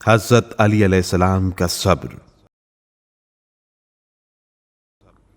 حضرت علی علیہ السلام کا صبر۔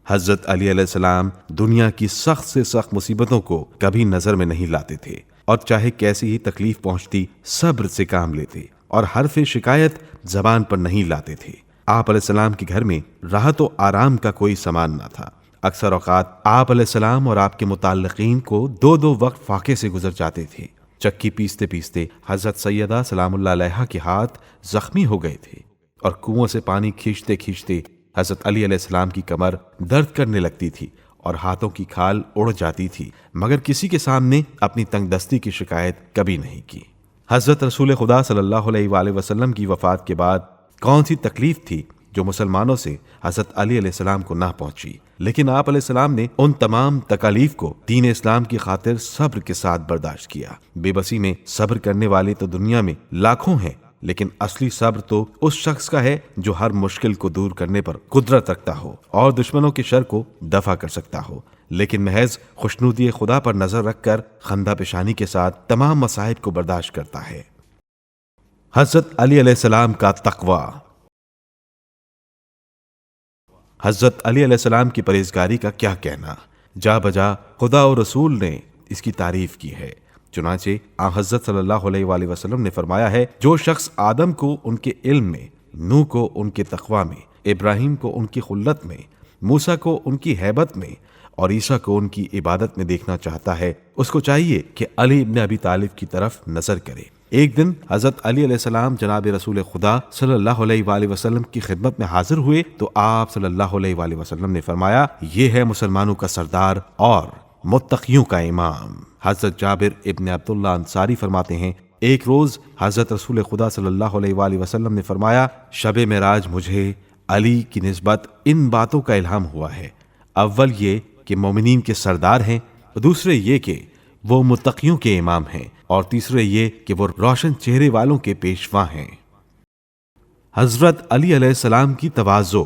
حضرت علی علیہ السلام دنیا کی سخت سے سخت مصیبتوں کو کبھی نظر میں نہیں لاتے تھے، اور چاہے کیسی ہی تکلیف پہنچتی صبر سے کام لیتے، اور حرف شکایت زبان پر نہیں لاتے تھے۔ آپ علیہ السلام کے گھر میں راحت و آرام کا کوئی سامان نہ تھا۔ اکثر اوقات آپ علیہ السلام اور آپ کے متعلقین کو دو دو وقت فاقے سے گزر جاتے تھے۔ چکی پیستے پیستے حضرت سیدہ سلام اللہ علیہا کے ہاتھ زخمی ہو گئے تھے، اور کنویں سے پانی کھینچتے کھینچتے حضرت علی علیہ السلام کی کمر درد کرنے لگتی تھی اور ہاتھوں کی کھال اڑ جاتی تھی، مگر کسی کے سامنے اپنی تنگ دستی کی شکایت کبھی نہیں کی۔ حضرت رسول خدا صلی اللہ علیہ وآلہ وسلم کی وفات کے بعد کون سی تکلیف تھی جو مسلمانوں سے حضرت علی علیہ السلام کو نہ پہنچی، لیکن آپ علیہ السلام نے ان تمام تکالیف کو دین اسلام کی خاطر صبر کے ساتھ برداشت کیا۔ بے بسی میں صبر کرنے والے تو دنیا میں لاکھوں ہیں، لیکن اصلی صبر تو اس شخص کا ہے جو ہر مشکل کو دور کرنے پر قدرت رکھتا ہو اور دشمنوں کے شر کو دفع کر سکتا ہو، لیکن محض خوشنودی خدا پر نظر رکھ کر خندہ پیشانی کے ساتھ تمام مصائب کو برداشت کرتا ہے۔ حضرت علی علیہ السلام کا تقوی۔ حضرت علی علیہ السلام کی پرہیزگاری کا کیا کہنا، جا بجا خدا و رسول نے اس کی تعریف کی ہے۔ چنانچہ آن حضرت صلی اللہ علیہ وآلہ وسلم نے فرمایا ہے، جو شخص آدم کو ان کے علم میں، نوح کو ان کے تقوی میں، ابراہیم کو ان کی خلت میں، موسیٰ کو ان کی ہیبت میں، اور عیسیٰ کو ان کی عبادت میں دیکھنا چاہتا ہے، اس کو چاہیے کہ علی ابن ابی طالب کی طرف نظر کرے۔ ایک دن حضرت علی علیہ السلام جناب رسول خدا صلی اللہ علیہ وآلہ وسلم کی خدمت میں حاضر ہوئے تو آپ صلی اللہ علیہ وآلہ وسلم نے فرمایا، یہ ہے مسلمانوں کا سردار اور متقیوں کا امام۔ حضرت جابر ابن عبداللہ انصاری فرماتے ہیں، ایک روز حضرت رسول خدا صلی اللہ علیہ وآلہ وسلم نے فرمایا، شب معراج مجھے علی کی نسبت ان باتوں کا الہام ہوا ہے۔ اول یہ کہ مومنین کے سردار ہیں، دوسرے یہ کہ وہ متقیوں کے امام ہیں، اور تیسرے یہ کہ وہ روشن چہرے والوں کے پیشوا ہیں۔ حضرت علی علیہ السلام کی تواضع۔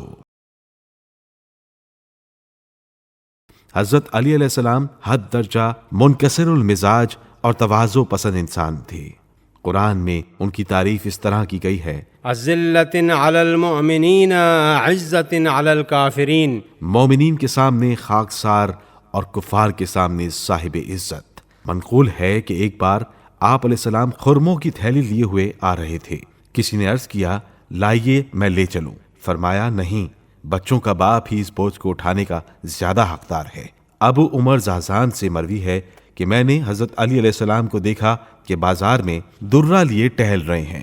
حضرت علی علیہ السلام حد درجہ منکسر المزاج اور تواضع پسند انسان تھے۔ قرآن میں ان کی تعریف اس طرح کی گئی ہے، عزلۃ علی المؤمنین عزۃ علی الکافرین۔ مومنین کے سامنے خاکسار اور کفار کے سامنے صاحب عزت۔ منقول ہے کہ ایک بار آپ علیہ السلام خرموں کی تھیلی لیے ہوئے آ رہے تھے۔ کسی نے عرض کیا، لائیے میں لے چلوں۔ فرمایا، نہیں، بچوں کا باپ ہی اس بوجھ کو اٹھانے کا زیادہ حقدار ہے۔ ابو عمر زازان سے مروی ہے کہ میں نے حضرت علی علیہ السلام کو دیکھا کہ بازار میں درہ لیے ٹہل رہے ہیں،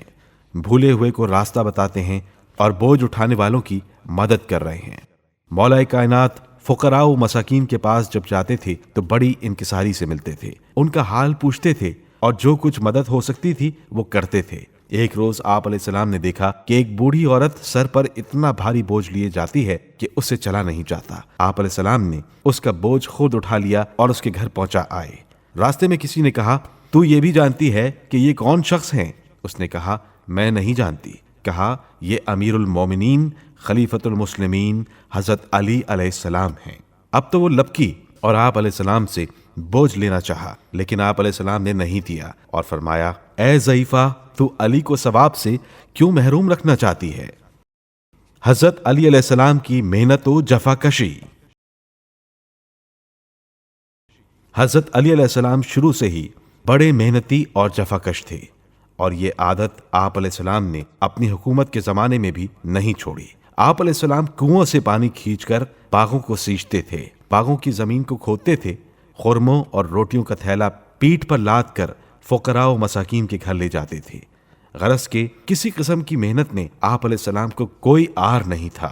بھولے ہوئے کو راستہ بتاتے ہیں اور بوجھ اٹھانے والوں کی مدد کر رہے ہیں۔ مولا کائنات فقراء و مساکین کے پاس جب جاتے تھے تو بڑی انکساری سے ملتے تھے، ان کا حال پوچھتے تھے اور جو کچھ مدد ہو سکتی تھی وہ کرتے تھے۔ ایک روز آپ علیہ السلام نے دیکھا کہ ایک بوڑھی عورت سر پر اتنا بھاری بوجھ لیے جاتی ہے کہ اس سے چلا نہیں جاتا۔ آپ علیہ السلام نے اس کا بوجھ خود اٹھا لیا اور اس کے گھر پہنچا آئے۔ راستے میں کسی نے کہا، تو یہ بھی جانتی ہے کہ یہ کون شخص ہیں؟ اس نے کہا، میں نہیں جانتی۔ کہا، یہ امیر المومنین خلیفۃ المسلمین حضرت علی علیہ السلام ہیں۔ اب تو وہ لبکی اور آپ علیہ السلام سے بوجھ لینا چاہا، لیکن آپ علیہ السلام نے نہیں دیا اور فرمایا، اے ضعیفہ، تو علی کو ثواب سے کیوں محروم رکھنا چاہتی ہے؟ حضرت علی علیہ السلام کی محنت و جفا کشی۔ حضرت علی علیہ السلام شروع سے ہی بڑے محنتی اور جفا کش تھے، اور یہ عادت آپ علیہ السلام نے اپنی حکومت کے زمانے میں بھی نہیں چھوڑی۔ آپ علیہ السلام کنویں سے پانی کھینچ کر باغوں کو سینچتے تھے، باغوں کی زمین کو کھودتے تھے، خرموں اور روٹیوں کا تھیلا پیٹھ پر لاد کر فقراء و مساکین کے گھر لے جاتے تھے۔ غرض کہ کسی قسم کی محنت میں آپ علیہ السلام کو کوئی عار نہیں تھا۔